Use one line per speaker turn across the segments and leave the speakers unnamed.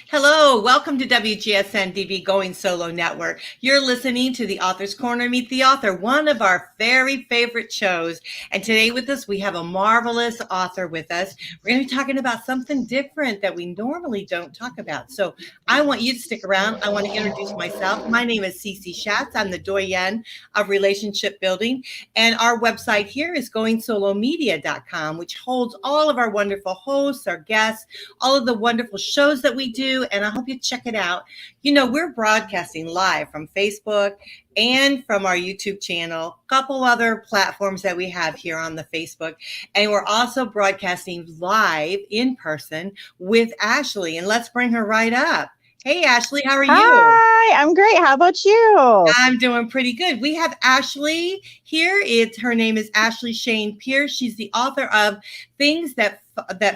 Hello, welcome to WGSN-DB Going Solo Network. You're listening to the Author's Corner Meet the Author, one of our very favorite shows. And today with us, we have a marvelous author with us. We're going to be talking about something different that we normally don't talk about. So I want you to stick around. I want to introduce myself. My name is Cece Shatz. I'm the Doyenne of relationship building. And our website here is goingsolomedia.com, which holds all of our wonderful hosts, our guests, all of the wonderful shows that we do, and I hope you check it out. You know, we're broadcasting live from Facebook and from our YouTube channel, a couple other platforms that we have here on the Facebook, and we're also broadcasting live in person with Ashley, and let's bring her right up. Hey, Ashley, how are you?
Hi, I'm great. How about you?
I'm doing pretty good. We have Ashley here. Her name is Ashley Shayne Pierce. She's the author of Things That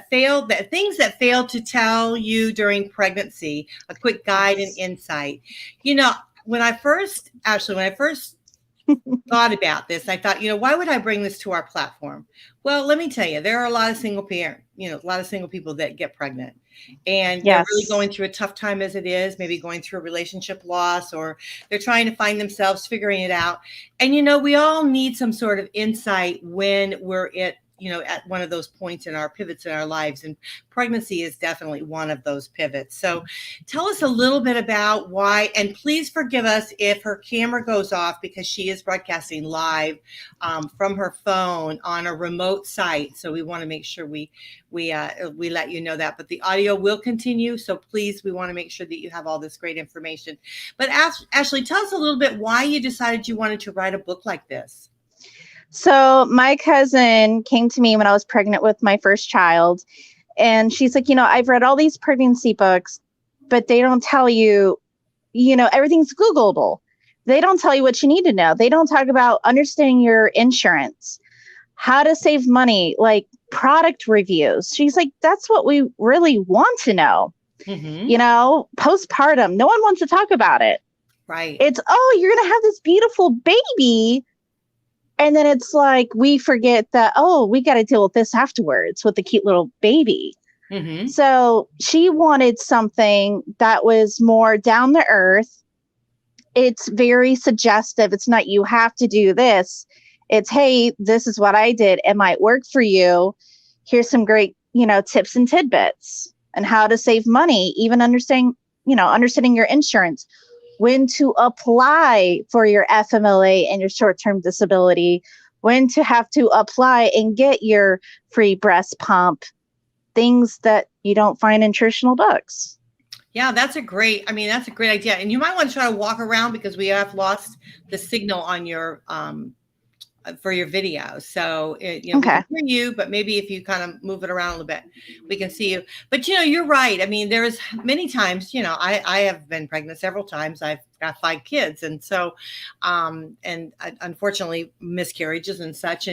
Failed to Tell You During Pregnancy, a quick guide and insight. You know, when I first thought about this, I thought, why would I bring this to our platform? Well, let me tell you, there are a lot of single people that get pregnant, and they're really going through a tough time as it is, maybe going through a relationship loss, or they're trying to find themselves, figuring it out. And, we all need some sort of insight when we're at one of those points in our pivots in our lives. And pregnancy is definitely one of those pivots. So tell us a little bit about why, and please forgive us if her camera goes off because she is broadcasting live from her phone on a remote site. So we want to make sure we let you know that, but the audio will continue. So please, we want to make sure that you have all this great information. But Ashley, tell us a little bit why you decided you wanted to write a book like this.
So my cousin came to me when I was pregnant with my first child, and she's like, I've read all these pregnancy books, but they don't tell you, everything's Googleable. They don't tell you what you need to know. They don't talk about understanding your insurance, how to save money, like product reviews. She's like, that's what we really want to know. Mm-hmm. Postpartum, no one wants to talk about it.
Right.
It's, you're going to have this beautiful baby. And then it's like, we forget that, we got to deal with this afterwards with the cute little baby. Mm-hmm. So she wanted something that was more down to earth. It's very suggestive. It's not, you have to do this. It's, hey, this is what I did. It might work for you. Here's some great, tips and tidbits and how to save money, even understanding your insurance, when to apply for your FMLA and your short-term disability, when to have to apply and get your free breast pump, things that you don't find in traditional books.
Yeah, that's a great idea. And you might want to try to walk around because we have lost the signal on your for your video. So, we can hear you, but maybe if you kind of move it around a little bit, we can see you. But, you're right. I mean, there's many times, I have been pregnant several times. I've got 5 kids. And so, and unfortunately miscarriages and such.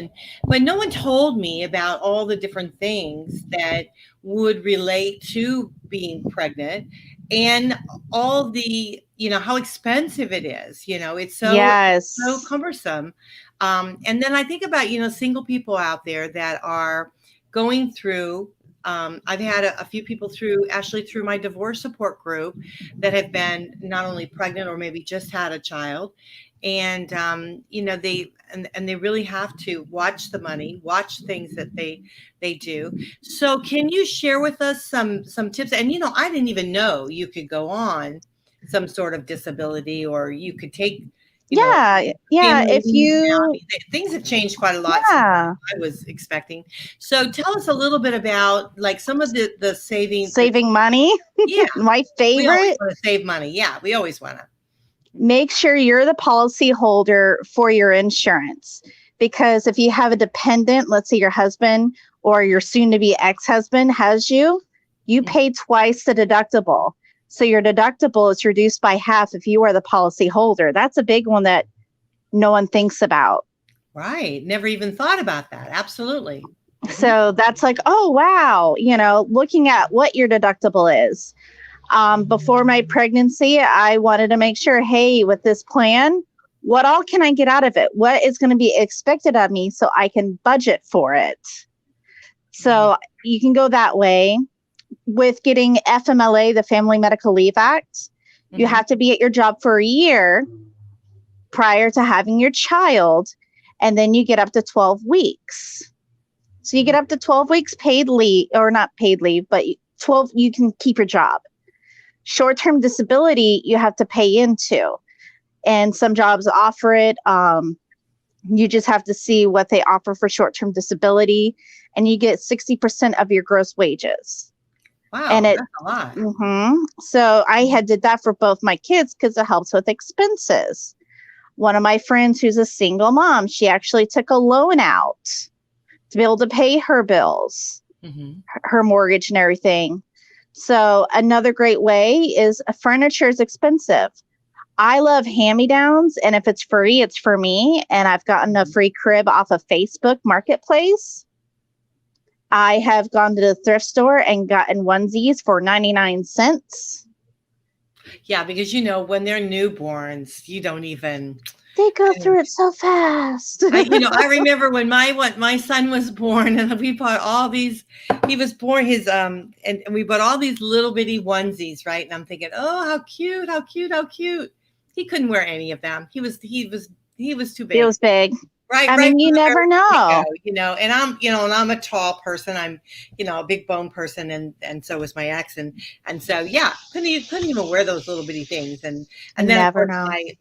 But no one told me about all the different things that would relate to being pregnant and all the, how expensive it is. It's so cumbersome. And then I think about, single people out there that are going through, I've had a few people through my divorce support group that have been not only pregnant or maybe just had a child. And, they really have to watch the money, watch things that they do. So can you share with us some tips? And, I didn't even know you could go on some sort of disability or you could take if you things have changed quite a lot since I was expecting. So tell us a little bit about like some of the saving
money.
Yeah.
My favorite.
We always want to save money. Yeah, we always want to.
Make sure you're the policy holder for your insurance, because if you have a dependent, let's say your husband or your soon to be ex-husband has you pay twice the deductible. So your deductible is reduced by half if you are the policy holder. That's a big one that no one thinks about.
Right. Never even thought about that. Absolutely.
So that's like, oh, wow. Looking at what your deductible is. Before my pregnancy, I wanted to make sure, hey, with this plan, what all can I get out of it? What is going to be expected of me so I can budget for it? So you can go that way. with getting FMLA, the Family Medical Leave Act, you have to be at your job for a year prior to having your child, and then you get up to 12 weeks. So you get up to 12 weeks paid leave, or not paid leave, but 12, you can keep your job. Short-term disability, you have to pay into, and some jobs offer it. You just have to see what they offer for short-term disability, and you get 60% of your gross wages.
Wow,
and
that's a lot.
So I did that for both my kids because it helps with expenses. One of my friends who's a single mom, she actually took a loan out to be able to pay her bills, her mortgage and everything. So another great way is furniture is expensive. I love hand-me-downs, and if it's free, it's for me. And I've gotten a free crib off of Facebook Marketplace. I have gone to the thrift store and gotten onesies for 99 cents.
Yeah, because, when they're newborns, you don't even...
They go through it so fast.
I remember when my son was born, and we bought all these. He was born and we bought all these little bitty onesies, right? And I'm thinking, oh, how cute, how cute, how cute. He couldn't wear any of them. He was too big.
He was big.
Right.
I mean, you never know.
And I'm a tall person. I'm, a big bone person, and so was my ex, and so couldn't even wear those little bitty things. And then of course,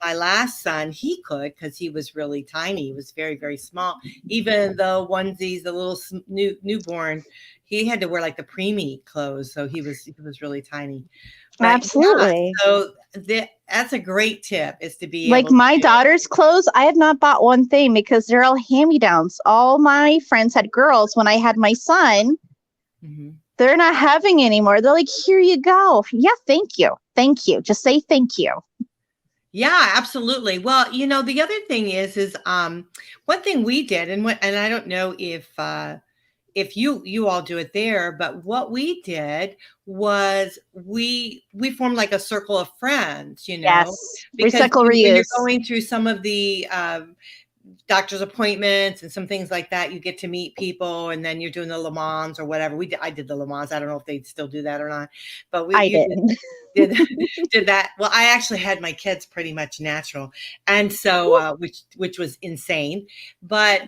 my last son, he could, because he was really tiny. He was very, very small. Even the onesies, the little newborn, he had to wear like the preemie clothes, so he was really tiny. But
absolutely.
So that's a great tip, is to be
like
able
my daughter's clothes. I have not bought one thing because they're all hand-me-downs. All my friends had girls. When I had my son, they're not having anymore. They're like, here you go. Yeah, thank you. Thank you. Just say thank you.
Yeah, absolutely. Well, the other thing is one thing we did, and I don't know if you all do it there, but what we did was we formed like a circle of friends,
Yes.
because
recycle, reuse.
When you're going through some of the doctor's appointments and some things like that, you get to meet people, and then you're doing the Le Mans or whatever. I did the Le Mans. I don't know if they still do that or not, but I did that. Well, I actually had my kids pretty much natural, and so which was insane, but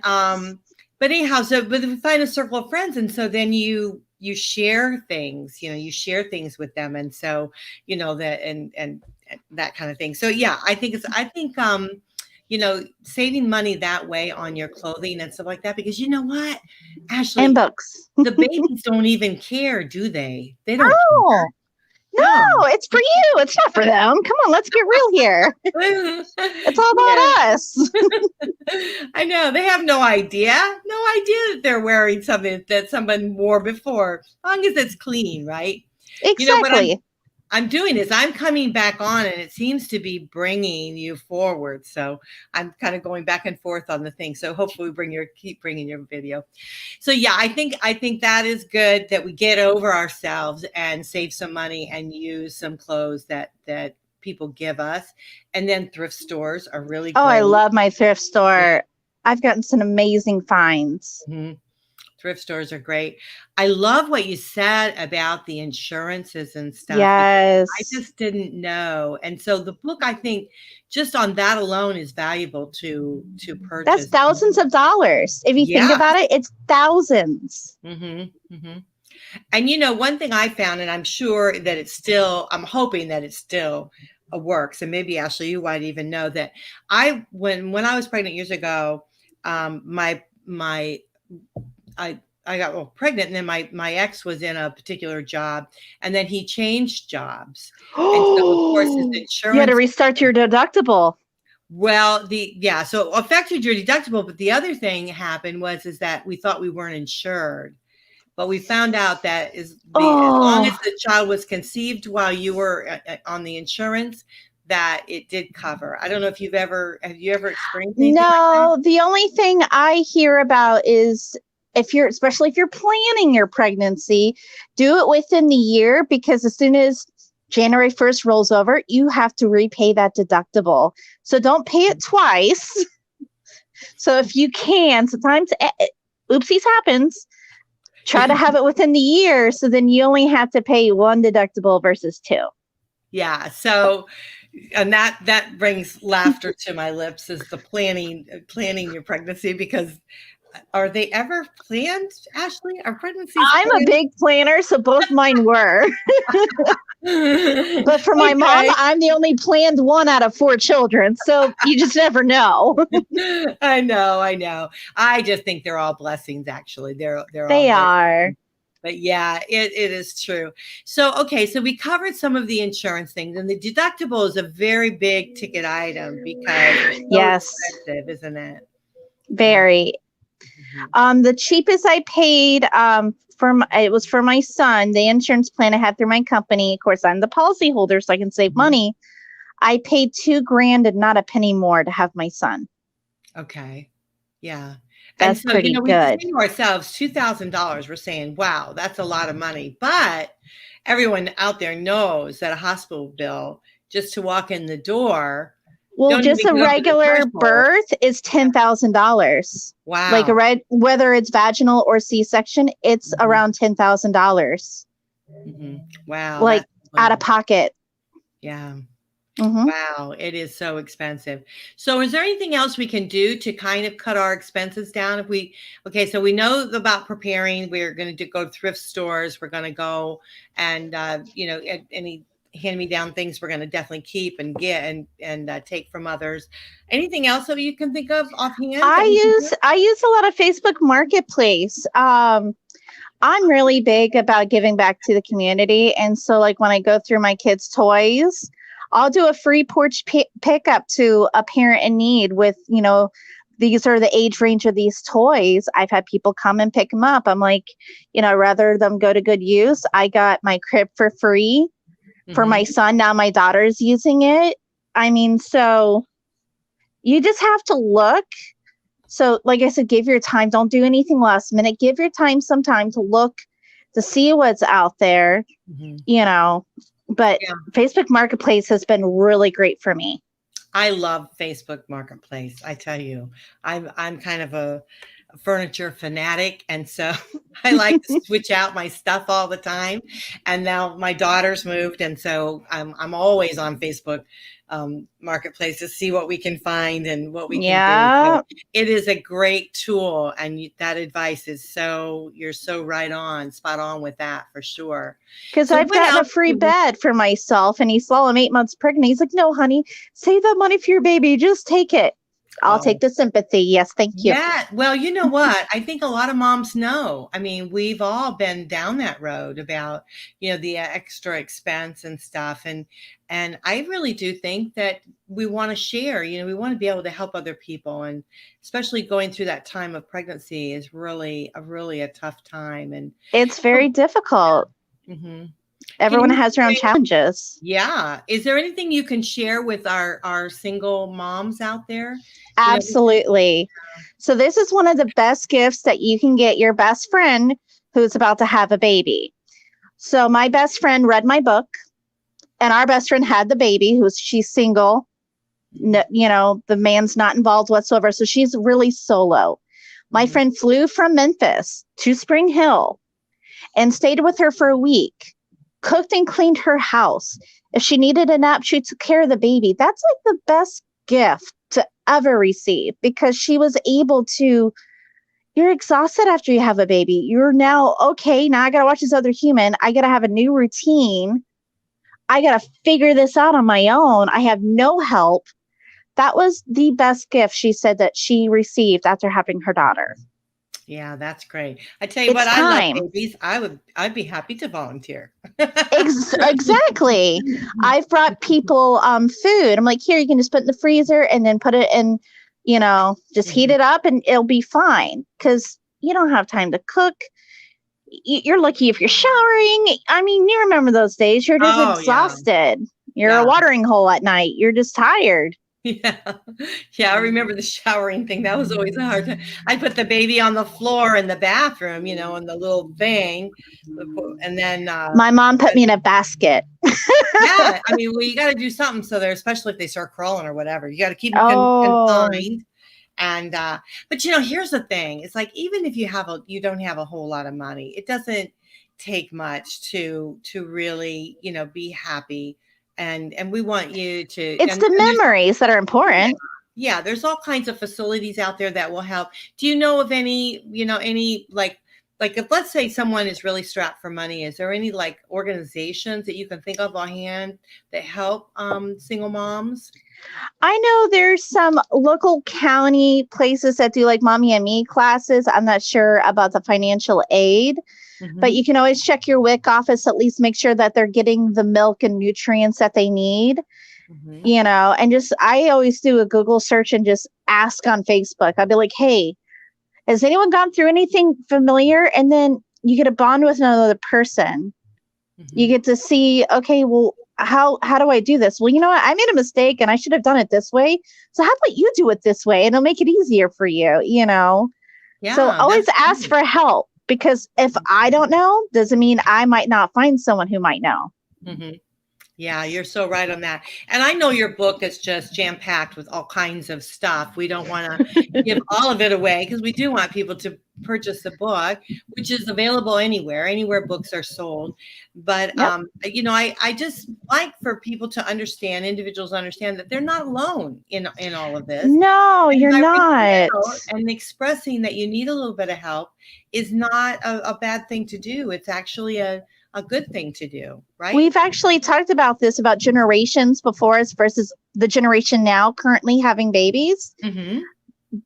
anyhow, but we find a circle of friends, and so then you share things, you share things with them, and so that and that kind of thing. So I think saving money that way on your clothing and stuff like that, because you know what, Ashley,
and books.
The babies don't even care, do they? They don't.
No, it's for you. It's not for them. Come on, let's get real here. It's all about us.
I know. They have no idea that they're wearing something that someone wore before, as long as it's clean, right?
Exactly.
What I'm doing is I'm coming back on, and it seems to be bringing you forward. So I'm kind of going back and forth on the thing. So hopefully keep bringing your video. So I think that is good, that we get over ourselves and save some money and use some clothes that people give us. And then thrift stores are really great.
Oh, I love my thrift store. I've gotten some amazing finds.
Thrift stores are great. I love what you said about the insurances and stuff.
Yes.
I just didn't know. And so the book, I think, just on that alone is valuable to purchase.
That's thousands of dollars. If you think about it, it's thousands.
And one thing I found, and I'm hoping that it still works. And maybe Ashley, you might even know that when I was pregnant years ago, I got pregnant, and then my ex was in a particular job, and then he changed jobs. And so of course his insurance,
you had to restart your deductible.
Well, so affected your deductible. But the other thing happened is that we thought we weren't insured, but we found out that as long as the child was conceived while you were on the insurance, that it did cover. I don't know if have you ever experienced anything like that?
The only thing I hear about is especially if you're planning your pregnancy, do it within the year, because as soon as January 1st rolls over, you have to repay that deductible. So don't pay it twice. So if you can, sometimes oopsies happens, Try to have it within the year. So then you only have to pay one deductible versus two.
Yeah. So, and that brings laughter to my lips, is the planning your pregnancy, because are they ever planned, Ashley? Are pregnancies
I'm
planned?
a big planner, so both mine were. But for my mom, I'm the only planned one out of 4 children. So you just never know.
I know. I just think they're all blessings, actually.
They are.
But yeah, it is true. So, okay. So we covered some of the insurance things, and the deductible is a very big ticket item because it's so expensive, isn't it?
Very. Yeah. The cheapest I paid, it was for my son, the insurance plan I had through my company. Of course, I'm the policy holder, so I can save money. I paid $2,000 and not a penny more to have my son.
Okay. Yeah.
That's pretty good. We say
to ourselves, $2,000. We're saying, wow, that's a lot of money. But everyone out there knows that a hospital bill just to walk in the door.
Well, just a regular birth is $10,000.
Wow.
Like whether it's vaginal or C-section, it's around $10,000.
Wow.
Like out of pocket.
Yeah. Wow, it is so expensive. So is there anything else we can do to kind of cut our expenses down? So we know about preparing. We're going to go to thrift stores. We're going to go and, any hand-me-down things we're going to definitely keep and get and take from others. Anything else that you can think of offhand?
I use a lot of Facebook Marketplace. I'm really big about giving back to the community. And so like when I go through my kids' toys, I'll do a free porch pickup to a parent in need with, these are the age range of these toys. I've had people come and pick them up. I'm like, rather them go to good use. I got my crib for free for my son. Now my daughter's using it. I mean, so you just have to look. So like I said, give your time. Don't do anything last minute. Give your time some time to look, to see what's out there, But Facebook Marketplace has been really great for me.
I love Facebook Marketplace. I tell you, I'm kind of a furniture fanatic, and so I like to switch out my stuff all the time. And now my daughter's moved, and so I'm always on Facebook Marketplace to see what we can find and what we can do. So it is a great tool, and that advice is you're so spot on with that for sure.
Because I've gotten a free bed for myself, and he saw I'm 8 months pregnant. He's like, "No, honey, save that money for your baby. Just take it." I'll take the sympathy. Yes, thank you.
Yeah. Well, you know what? I think a lot of moms know. I mean, we've all been down that road about, the extra expense and stuff. And I really do think that we want to share, we want to be able to help other people. And especially going through that time of pregnancy is really a tough time. And
it's very difficult. Everyone has their own challenges.
Yeah. Is there anything you can share with our single moms out there?
Absolutely. So this is one of the best gifts that you can get your best friend who's about to have a baby. So my best friend read my book, and our best friend had the baby. She's single. No, the man's not involved whatsoever. So she's really solo. My friend flew from Memphis to Spring Hill and stayed with her for a week. Cooked and cleaned her house. If she needed a nap, she took care of the baby. That's like the best gift to ever receive, because she was able to, you're exhausted after you have a baby. You're now, okay, now I got to watch this other human. I got to have a new routine. I got to figure this out on my own. I have no help. That was the best gift she said that she received after having her daughter.
Yeah, that's great. I tell you what, I love babies. I'd be happy to volunteer.
Exactly. I've brought people food. I'm like, here, you can just put it in the freezer and then put it in, just heat it up and it'll be fine. Because you don't have time to cook. You're lucky if you're showering. I mean, you remember those days. You're just exhausted. You're a watering hole at night. You're just tired.
Yeah. I remember the showering thing. That was always a hard time. I put the baby on the floor in the bathroom, in the little thing. And then
my mom put me in a basket.
Yeah. You got to do something. So especially if they start crawling or whatever, you got to keep them confined. And, but here's the thing. It's like, even if you don't have a whole lot of money, it doesn't take much to really, be happy. And we want you to,
it's the memories that are important.
Yeah, there's all kinds of facilities out there that will help. Do you know of any, any like if, let's say, someone is really strapped for money, is there any like organizations that you can think of offhand that help single moms?
I know there's some local county places that do like Mommy and Me classes. I'm not sure about the financial aid, but you can always check your WIC office, at least make sure that they're getting the milk and nutrients that they need, and I always do a Google search and just ask on Facebook. I'd be like, hey, has anyone gone through anything familiar? And then you get a bond with another person. You get to see, okay, well, how do I do this? Well, you know what? I made a mistake and I should have done it this way. So how about you do it this way? And it'll make it easier for you, Yeah, so always ask for help, because if I don't know, doesn't mean I might not find someone who might know.
Yeah, you're so right on that. And I know your book is just jam-packed with all kinds of stuff. We don't want to give all of it away, because we do want people to purchase the book, which is available anywhere books are sold. But, I just like for people to understand, individuals understand that they're not alone in all of this.
No, you're not.
And expressing that you need a little bit of help is not a bad thing to do. It's actually a good thing to do, right?
We've actually talked about this, about generations before us versus the generation now currently having babies.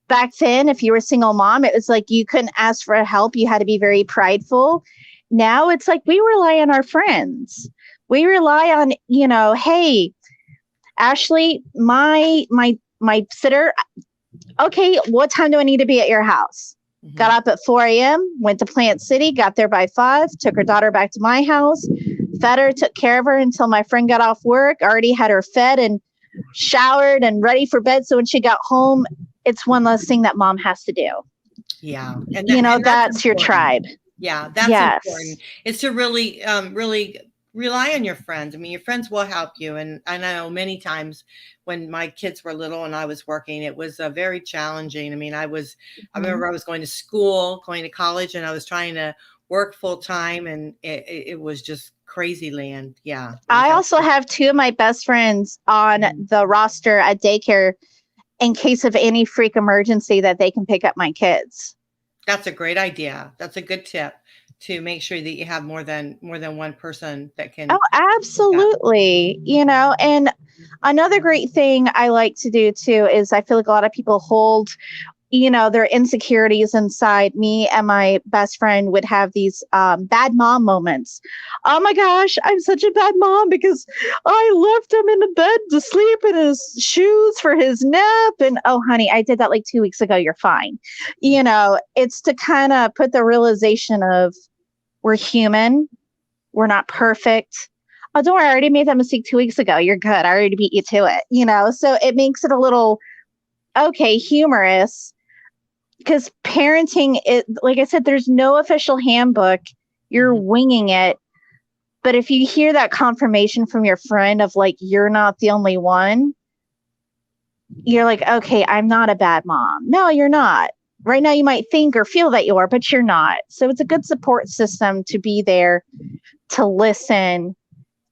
Back then, if you were a single mom, it was like you couldn't ask for help. You had to be very prideful. Now it's like we rely on our friends. We rely on, hey, Ashley, my sitter. Okay, what time do I need to be at your house? Got up at 4 a.m., went to Plant City, got there by 5, took her daughter back to my house, fed her, took care of her until my friend got off work, already had her fed and showered and ready for bed. So when she got home, it's one less thing that mom has to do.
Yeah.
And that's your tribe.
Yeah, that's important. It's to really, really rely on your friends. I mean, your friends will help you. And I know many times when my kids were little and I was working, it was very challenging. I mean, I remember I was going to school, going to college, and I was trying to work full time, and it was just crazy land. Yeah.
I also have 2 of my best friends on the roster at daycare in case of any freak emergency that they can pick up my kids.
That's a great idea. That's a good tip, to make sure that you have more than one person that can.
Oh, absolutely. And another great thing I like to do too is I feel like a lot of people hold, their insecurities inside. Me and my best friend would have these bad mom moments. Oh my gosh, I'm such a bad mom because I left him in the bed to sleep in his shoes for his nap. And oh, honey, I did that like 2 weeks ago. You're fine. It's to kind of put the realization of, we're human. We're not perfect. Oh, don't worry. I already made that mistake 2 weeks ago. You're good. I already beat you to it. So it makes it a little, humorous, because parenting, like I said, there's no official handbook. You're winging it. But if you hear that confirmation from your friend of like, you're not the only one, you're like, okay, I'm not a bad mom. No, you're not. Right now, you might think or feel that you are, but you're not. So it's a good support system to be there, to listen,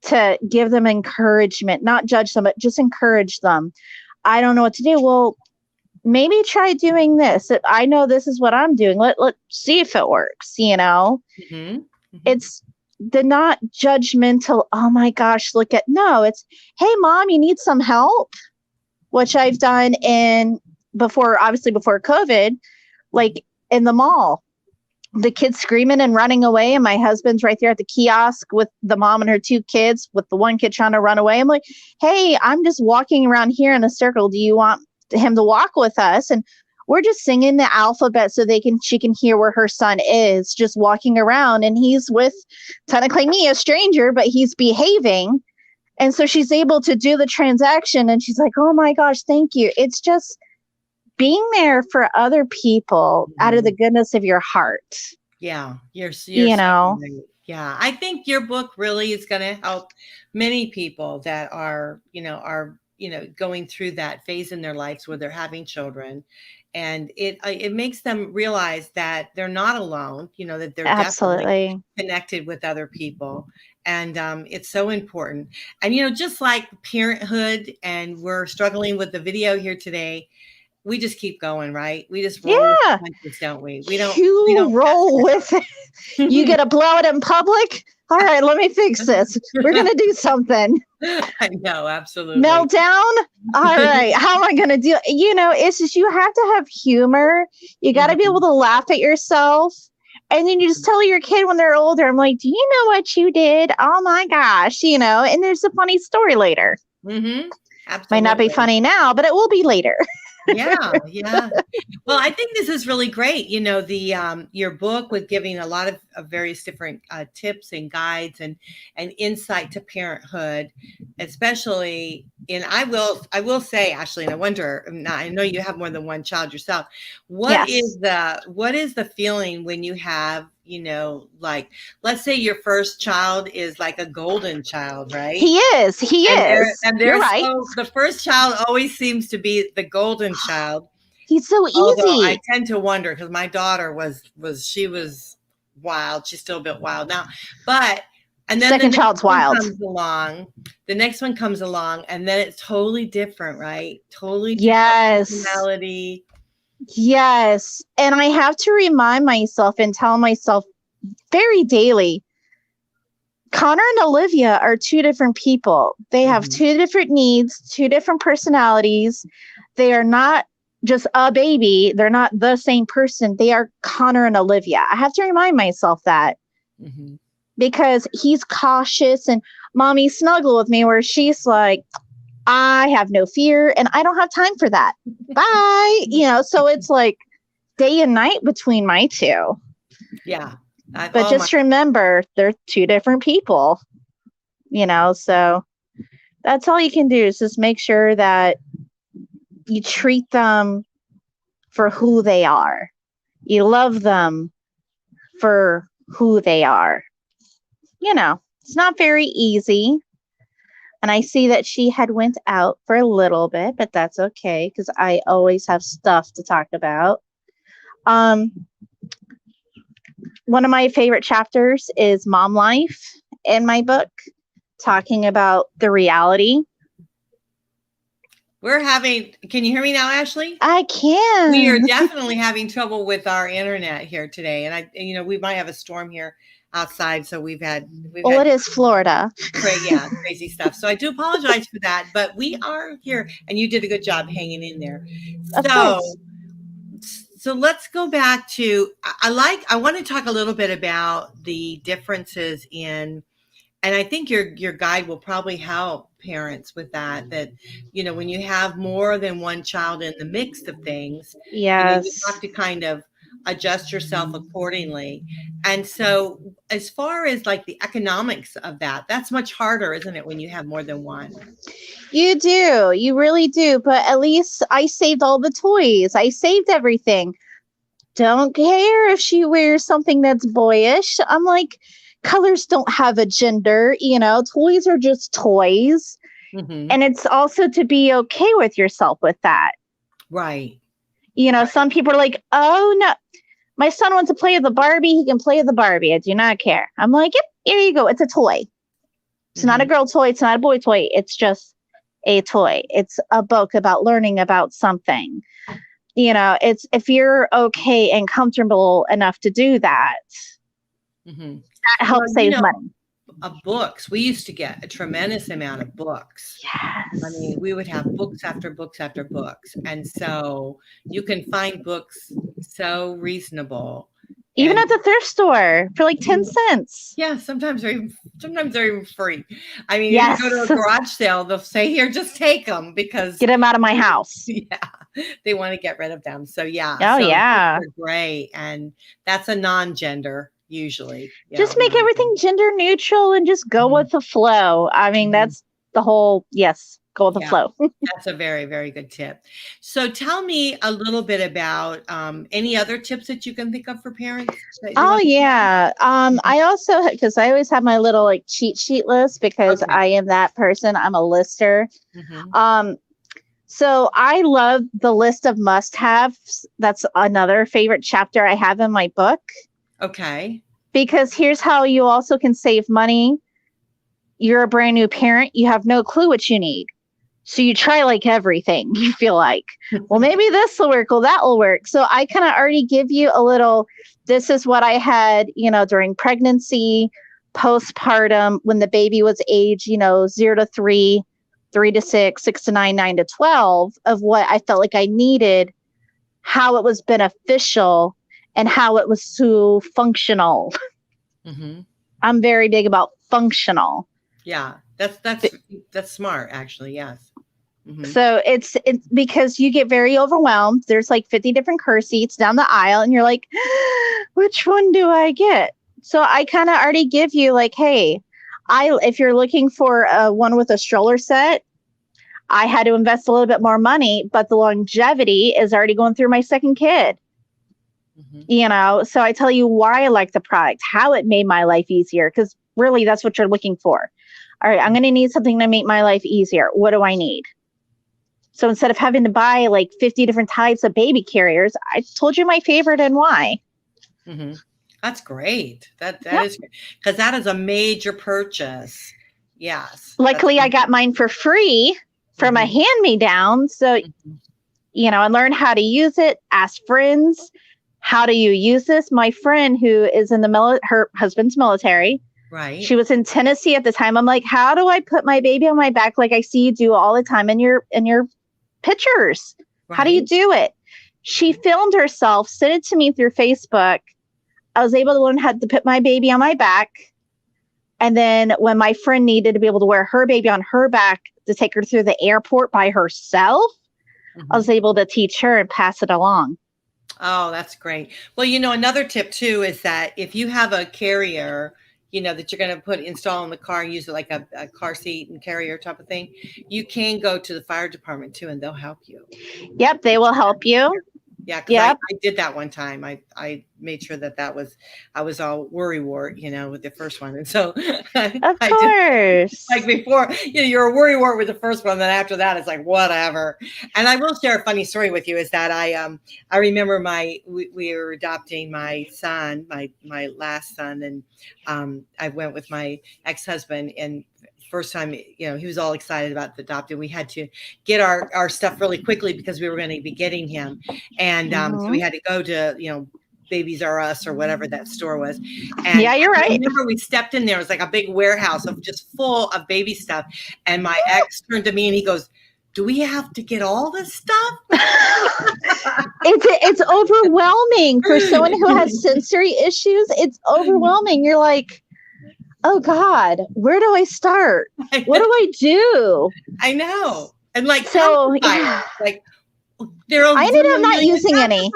to give them encouragement, not judge them, but just encourage them. I don't know what to do. Well, maybe try doing this. I know this is what I'm doing. Let's see if it works, It's the not judgmental, oh my gosh, it's, hey, mom, you need some help? Which I've done before COVID, like in the mall, the kids screaming and running away, and my husband's right there at the kiosk with the mom and her 2 kids, with the one kid trying to run away. I'm like, hey, I'm just walking around here in a circle. Do you want him to walk with us? And we're just singing the alphabet so she can hear where her son is, just walking around, and he's with technically me, a stranger, but he's behaving. And so she's able to do the transaction, and she's like, oh my gosh, thank you. It's just being there for other people out of the goodness of your heart.
Yeah. You're so right. I think your book really is going to help many people that are going through that phase in their lives where they're having children. And it makes them realize that they're not alone, that they're definitely connected with other people. And it's so important. And, just like parenthood, and we're struggling with the video here today, we just keep going, right? We just roll with the punches, don't we? We don't
roll with it. You get to blow it in public. All right, let me fix this. We're going to do something.
I know, absolutely.
Meltdown. All right, how am I going to do? It's just, you have to have humor. You got to be able to laugh at yourself. And then you just tell your kid when they're older, I'm like, do you know what you did? Oh my gosh, and there's a funny story later.
Mm-hmm. Absolutely.
Might not be funny now, but it will be later.
Yeah. Well, I think this is really great. Your book with giving a lot of various different tips and guides and insight to parenthood, especially I will say, Ashley, and I wonder, I know you have more than one child yourself. What is the feeling when you have, like, let's say your first child is like a golden child, right?
He is.
You're right. The first child always seems to be the golden child.
He's so easy.
Although I tend to wonder, because my daughter was wild. She's still a bit wild now, and then
second child's wild.
The next one comes along, and then it's totally different, right? Totally different personality.
Yes. And I have to remind myself and tell myself very daily, Connor and Olivia are two different people. They have two different needs, two different personalities. They are not just a baby. They're not the same person. They are Connor and Olivia. I have to remind myself that because he's cautious and mommy snuggle with me, where she's like, I have no fear and I don't have time for that. Bye. So it's like day and night between my two.
Yeah.
But just remember, they're two different people, so that's all you can do is just make sure that you treat them for who they are. You love them for who they are. It's not very easy. And I see that she had went out for a little bit, but that's okay because I always have stuff to talk about. One of my favorite chapters is Mom Life in my book, talking about the reality.
Can you hear me now, Ashley?
I can.
We are definitely having trouble with our internet here today. And we might have a storm here outside. So we've had
it is Florida.
Crazy stuff. So I do apologize for that, but we are here and you did a good job hanging in there. So let's go back to, I want to talk a little bit about the differences in, and I think your guide will probably help parents with that when you have more than one child in the mix of things, you have to kind of adjust yourself accordingly. And so as far as like the economics of that's much harder, isn't it, when you have more than one?
You do. You really do. But at least I saved all the toys. I saved everything. Don't care if she wears something that's boyish. I'm like, colors don't have a gender. Toys are just toys. And it's also to be okay with yourself with that.
Right.
Some people are like, oh, no, my son wants to play with the Barbie. He can play with the Barbie. I do not care. I'm like, yep, here you go. It's a toy. It's not a girl toy. It's not a boy toy. It's just a toy. It's a book about learning about something. It's if you're okay and comfortable enough to do that, that helps save money.
Books. We used to get a tremendous amount of books.
Yes.
I mean, we would have books after books after books. And so you can find books so reasonable.
Even at the thrift store for like 10 cents.
Yeah, sometimes they're even free. I mean, you go to a garage sale, they'll say, here, just take them because
get them out of my house.
Yeah, they want to get rid of them. So yeah.
They're
great. And that's a non-gender usually.
Just make everything gender neutral and just go with the flow. I mean, that's the whole, go with the flow.
That's a very, very good tip. So tell me a little bit about any other tips that you can think of for parents.
Oh, yeah. I also, because I always have my little like cheat sheet list because I am that person. I'm a lister. So I love the list of must-haves. That's another favorite chapter I have in my book.
Okay.
Because here's how you also can save money. You're a brand new parent. You have no clue what you need. So you try like everything you feel like, well, maybe this will work. Well, that will work. So I kind of already give you a little, this is what I had, during pregnancy, postpartum, when the baby was age, 0 to 3, 3 to 6, 6 to 9, 9 to 12, of what I felt like I needed, how it was beneficial, and how it was so functional. I'm very big about functional.
Yeah, that's smart, actually. Yes.
So it's because you get very overwhelmed. There's like 50 different car seats down the aisle, and you're like, which one do I get? So I kind of already give you like, hey, if you're looking for one with a stroller set, I had to invest a little bit more money, but the longevity is already going through my second kid. So I tell you why I like the product, how it made my life easier, because really that's what you're looking for. All right, I'm going to need something to make my life easier. What do I need? So instead of having to buy like 50 different types of baby carriers, I told you my favorite and why.
That's great. That is, because that is a major purchase. Yes.
Luckily, I got mine for free from a hand-me-down. So, I learned how to use it, ask friends, how do you use this? My friend who is in her husband's military.
Right.
She was in Tennessee at the time. I'm like, how do I put my baby on my back like I see you do all the time in your pictures? Right. How do you do it? She filmed herself, sent it to me through Facebook. I was able to learn how to put my baby on my back. And then when my friend needed to be able to wear her baby on her back to take her through the airport by herself, I was able to teach her and pass it along.
Oh, that's great. Well, another tip too is that if you have a carrier, that you're going to install in the car and use it like a car seat and carrier type of thing, you can go to the fire department too, and they'll help you.
Yep, they will help you.
Yeah, because I did that one time. I made sure I was all worrywart, with the first one. And so
of course,
like before, you're a worrywart with the first one. Then after that, it's like, whatever. And I will share a funny story with you is that I remember we were adopting my son, my last son. And I went with my ex-husband, and first time, he was all excited about the adoption. We had to get our stuff really quickly because we were going to be getting him. And so we had to go to, Babies R Us or whatever that store was. And
yeah, you're right.
I remember we stepped in there. It was like a big warehouse of just full of baby stuff. And my ex turned to me and he goes, do we have to get all this stuff?
It's overwhelming for someone who has sensory issues. It's overwhelming. You're like, oh God, where do I start? What do I do?
I know. And like,
so
like there are
I ended up not using any.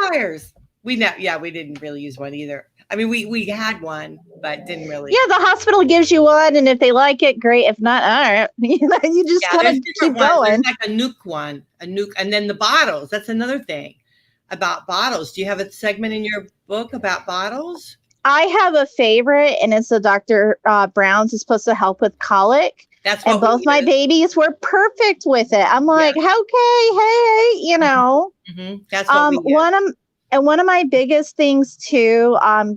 We didn't really use one either. I mean, we had one, but didn't really.
Yeah, the hospital gives you one, and if they like it, great. If not, all right. You just kind of keep going.
There's like a nuke one, and then the bottles. That's another thing about bottles. Do you have a segment in your book about bottles?
I have a favorite, and it's the Dr. Brown's. Is supposed to help with colic.
That's what
and both my babies were perfect with it. I'm like, okay, hey,
That's what we use.
One of my biggest things too. I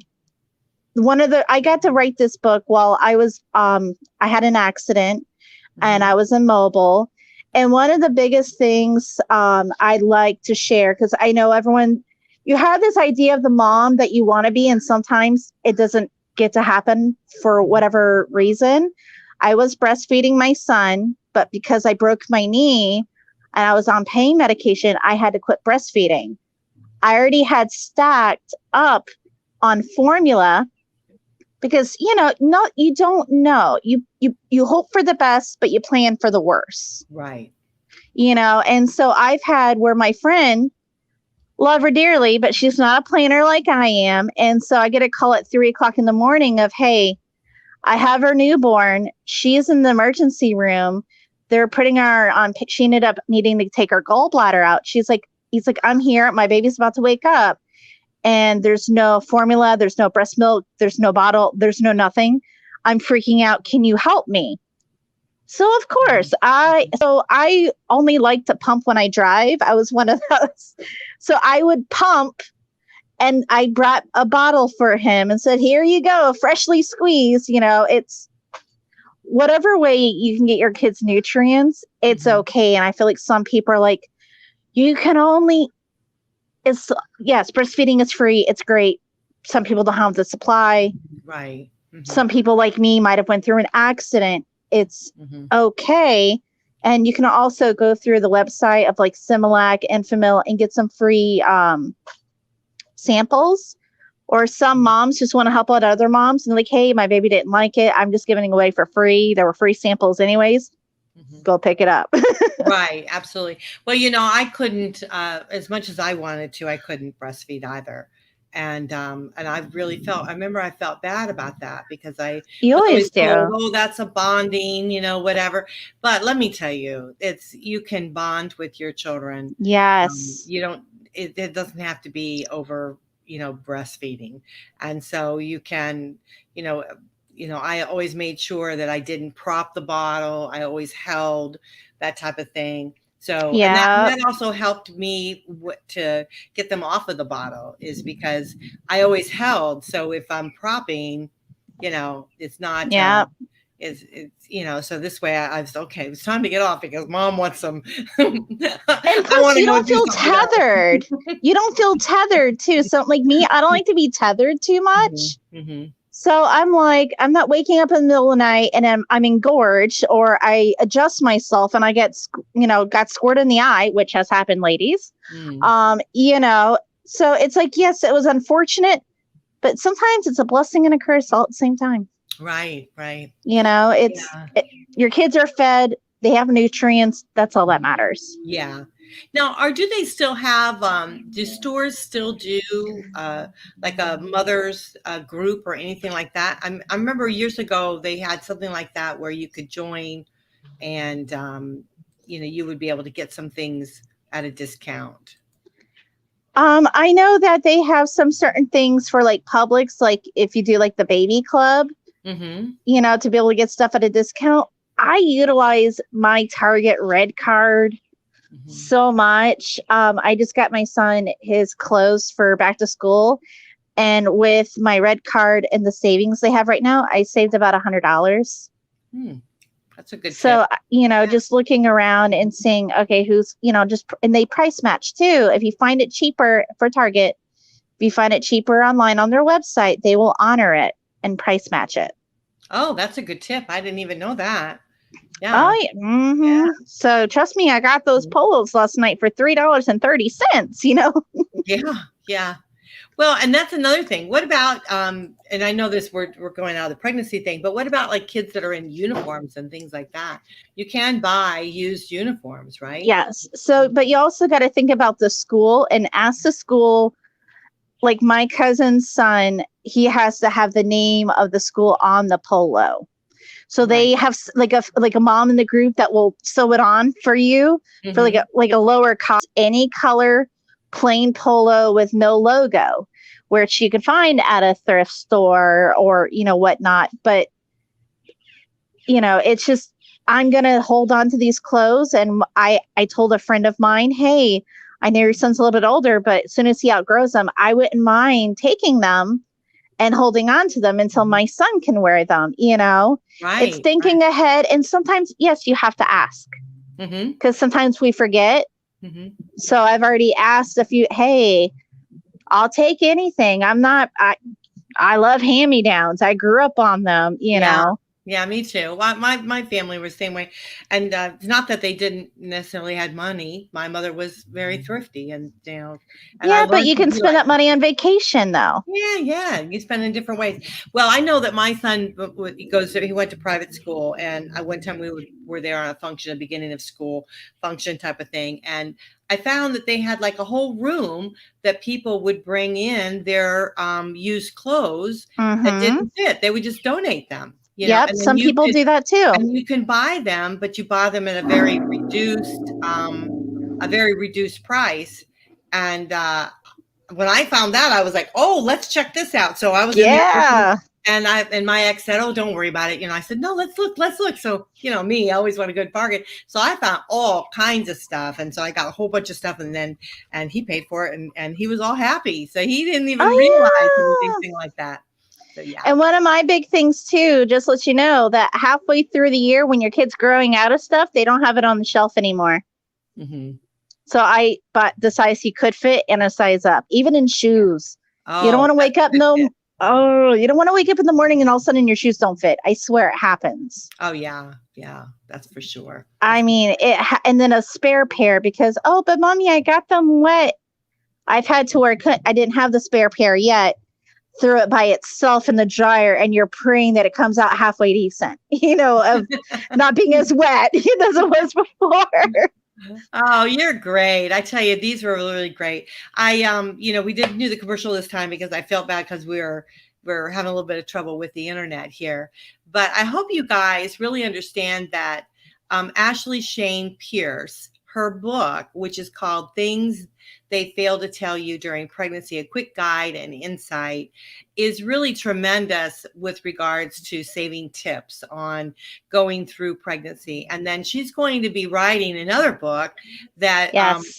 got to write this book while I was I had an accident and I was immobile. And one of the biggest things I'd like to share, because I know everyone. You have this idea of the mom that you want to be, and sometimes it doesn't get to happen for whatever reason. I was breastfeeding my son, but because I broke my knee and I was on pain medication, I had to quit breastfeeding. I already had stacked up on formula because, you don't know. You hope for the best, but you plan for the worst.
Right.
And so I've had where my friend, love her dearly, but she's not a planner like I am. And so I get a call at 3:00 in the morning of, hey, I have her newborn. She's in the emergency room. they're putting her on, she ended up needing to take her gallbladder out. He's like, I'm here. My baby's about to wake up and there's no formula. There's no breast milk. There's no bottle. There's no nothing. I'm freaking out. Can you help me? So of course, I only like to pump when I drive. I was one of those. So I would pump, and I brought a bottle for him and said, here you go, freshly squeezed. It's whatever way you can get your kids nutrients, it's okay. And I feel like some people are like, yes, breastfeeding is free. It's great. Some people don't have the supply.
Right. Mm-hmm.
Some people like me might have went through an accident. It's okay. And you can also go through the website of like Similac, Enfamil, and get some free samples. Or some moms just want to help out other moms and like, hey, my baby didn't like it. I'm just giving it away for free. There were free samples anyways. Go pick it up.
Right. Absolutely. Well, I couldn't, as much as I wanted to, I couldn't breastfeed either. And I really I remember I felt bad about that because
you always do.
Oh, that's a bonding, whatever. But let me tell you, you can bond with your children.
Yes.
It doesn't have to be over, breastfeeding. And so you can, I always made sure that I didn't prop the bottle. I always held, that type of thing. So and that also helped me to get them off of the bottle, is because I always held. So if I'm propping, it's not, it's so this way I was okay. It's time to get off because mom wants some.
And plus, you don't feel tethered. You don't feel tethered too. So like me, I don't like to be tethered too much. Mm-hmm. So I'm like, I'm not waking up in the middle of the night and I'm engorged, or I adjust myself and I got squirted in the eye, which has happened, ladies. So it's like, yes, it was unfortunate, but sometimes it's a blessing and a curse all at the same time.
Right. Right.
Your kids are fed. They have nutrients. That's all that matters.
Yeah. Now, do they still have, do stores still do like a mother's group or anything like that? I remember years ago, they had something like that where you could join and, you would be able to get some things at a discount.
I know that they have some certain things for like Publix, like if you do like the baby club, to be able to get stuff at a discount. I utilize my Target Red card so much. I just got my son his clothes for back to school, and with my Red card and the savings they have right now, I saved about $100.
That's a good
so tip. Just looking around and seeing, okay, who's and they price match too. If you find it cheaper for Target, if you find it cheaper online on their website, they will honor it and price match it.
Oh, that's a good tip. I didn't even know that. Yeah.
Oh, yeah. Yeah. So trust me, I got those polos last night for $3.30.
Yeah. Well, and that's another thing. What about, and I know this, we're going out of the pregnancy thing, but what about like kids that are in uniforms and things like that? You can buy used uniforms, right?
Yes. So, but you also got to think about the school and ask the school. Like my cousin's son, he has to have the name of the school on the polo. So they have like a mom in the group that will sew it on for you for like a lower cost, any color, plain polo with no logo, which you can find at a thrift store or, whatnot. But, it's just, I'm going to hold on to these clothes. And I told a friend of mine, hey, I know your son's a little bit older, but as soon as he outgrows them, I wouldn't mind taking them and holding on to them until my son can wear them, Right, it's thinking ahead. And sometimes, yes, you have to ask because sometimes we forget. So I've already asked a few, hey, I'll take anything. I love hand-me-downs. I grew up on them, know.
Yeah, me too. My family was the same way. And it's not that they didn't necessarily had money. My mother was very thrifty and,
but you can spend that money on vacation though.
Yeah. You spend in different ways. Well, I know that my son he went to private school, and one time we were there on a function, a beginning of school function type of thing. And I found that they had like a whole room that people would bring in their used clothes that didn't fit. They would just donate them.
Yep.
and then
Some people do that too.
And you can buy them, but you buy them at a very reduced price. And when I found that, I was like, oh, let's check this out. So I was in there, and my ex said, oh, don't worry about it. I said, no, let's look. So, me, I always want a good bargain. So I found all kinds of stuff. And so I got a whole bunch of stuff, and he paid for it, and he was all happy. So he didn't even realize anything like that. So, yeah.
And one of my big things too, just let you know that halfway through the year, when your kid's growing out of stuff, they don't have it on the shelf anymore. Mm-hmm. So I bought the size he could fit and a size up, even in shoes. Oh, you don't want to wake up you don't want to wake up in the morning and all of a sudden your shoes don't fit. I swear it happens.
Oh yeah, that's for sure.
I mean, and then a spare pair because but mommy, I got them wet. I've had to where I didn't have the spare pair yet. Threw it by itself in the dryer, and you're praying that it comes out halfway decent. Of not being as wet as it was before.
Oh, you're great. I tell you, these were really great. I, we didn't do the commercial this time because I felt bad because we're having a little bit of trouble with the internet here. But I hope you guys really understand that Ashley Shayne Pierce, her book, which is called Things They Failed to Tell You During Pregnancy, a quick guide and insight, is really tremendous with regards to saving tips on going through pregnancy. And then she's going to be writing another book that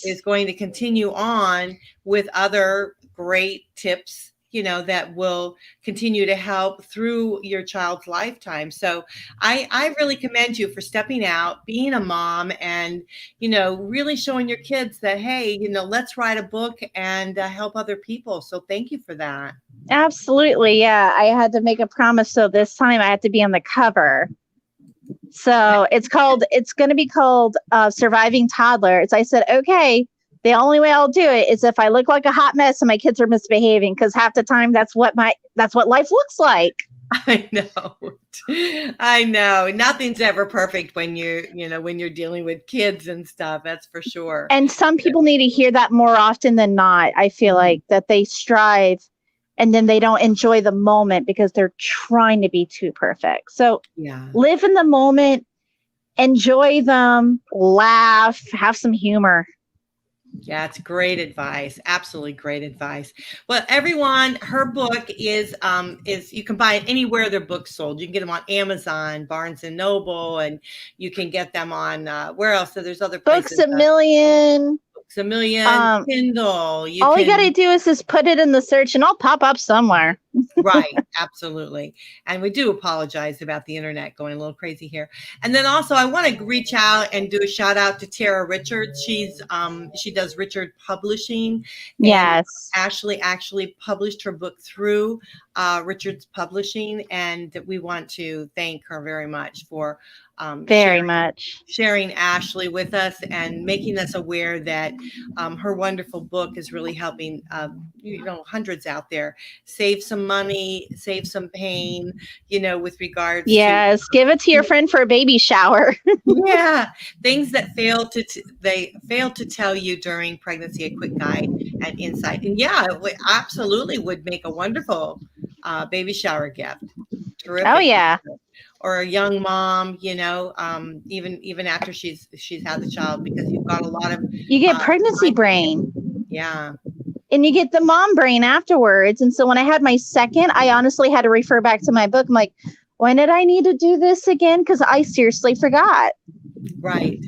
is going to continue on with other great tips, that will continue to help through your child's lifetime. So I really commend you for stepping out, being a mom, and, really showing your kids that, hey, let's write a book and help other people. So thank you for that.
Absolutely. Yeah. I had to make a promise. So this time I had to be on the cover. So it's going to be called Surviving Toddlers. I said, okay, the only way I'll do it is if I look like a hot mess and my kids are misbehaving, because half the time that's what life looks like.
I know. Nothing's ever perfect when you're dealing with kids and stuff. That's for sure.
And some people need to hear that more often than not. I feel like that they strive and then they don't enjoy the moment because they're trying to be too perfect. So live in the moment, enjoy them, laugh, have some humor.
Yeah, it's great advice. Absolutely great advice. Well, everyone, her book is you can buy it anywhere their books sold. You can get them on Amazon, Barnes and Noble, and you can get them on where else? So there's other places.
Books A Million.
Kindle.
You got to do is just put it in the search and I'll pop up somewhere.
Right. Absolutely. And we do apologize about the internet going a little crazy here. And then also I want to reach out and do a shout out to Tara Richards. She does Richard Publishing.
Yes.
Ashley actually published her book through Richard's Publishing. And we want to thank her very much for sharing Ashley with us and making us aware that her wonderful book is really helping hundreds out there save some money, save some pain, with regards to
give it to your friend for a baby shower.
Things that they fail to tell you during pregnancy, a quick guide and insight. And it absolutely would make a wonderful baby shower gift. Terrific.
Oh yeah.
Or a young mom, even after she's had the child, because you've got a lot of
you get pregnancy brain.
Yeah.
And you get the mom brain afterwards. And so when I had my second, I honestly had to refer back to my book. I'm like, when did I need to do this again? Because I seriously forgot.
Right.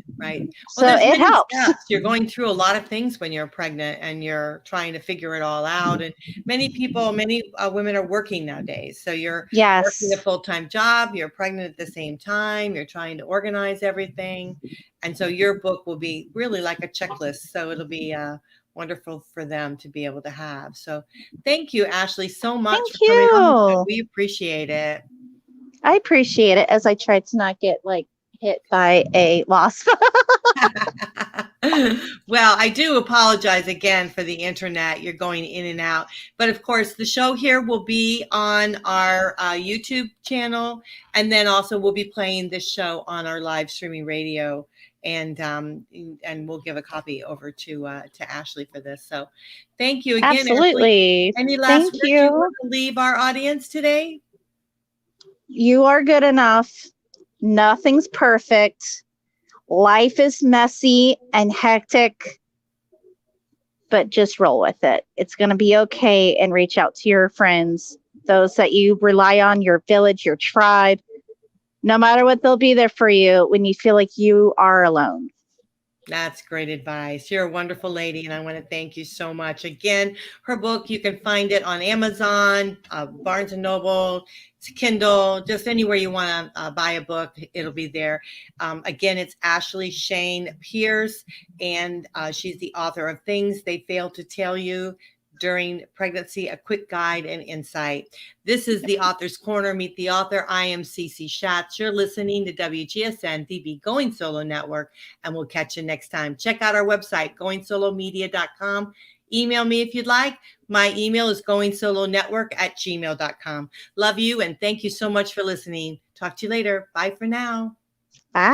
So it helps.
Steps. You're going through a lot of things when you're pregnant and you're trying to figure it all out. And many women are working nowadays. So you're working a full-time job, you're pregnant at the same time, you're trying to organize everything. And so your book will be really like a checklist. So it'll be wonderful for them to be able to have. So thank you, Ashley, so much for coming on. We appreciate it.
I appreciate it as I try to not get hit by a wasp.
Well, I do apologize again for the internet. You're going in and out. But of course, the show here will be on our YouTube channel. And then also we'll be playing this show on our live streaming radio. And we'll give a copy over to Ashley for this. So thank you again.
Absolutely.
Ashley. Any last words you want to leave our audience today?
You are good enough. Nothing's perfect. Life is messy and hectic, but just roll with it. It's going to be okay, and reach out to your friends, those that you rely on, your village, your tribe. No matter what, they'll be there for you when you feel like you are alone.
That's great advice. You're a wonderful lady, and I want to thank you so much. Again, her book, you can find it on Amazon, Barnes & Noble, Kindle, just anywhere you want to buy a book, it'll be there. Again, it's Ashley Shayne Pierce, and she's the author of Things They Failed to Tell You During Pregnancy, a quick guide and insight. This is the Author's Corner. Meet the author. I am Cece Shatz. You're listening to WGSN-DB Going Solo Network, and we'll catch you next time. Check out our website, goingsolomedia.com. Email me if you'd like. My email is goingsoloNetwork@gmail.com. Love you, and thank you so much for listening. Talk to you later. Bye for now.
Bye.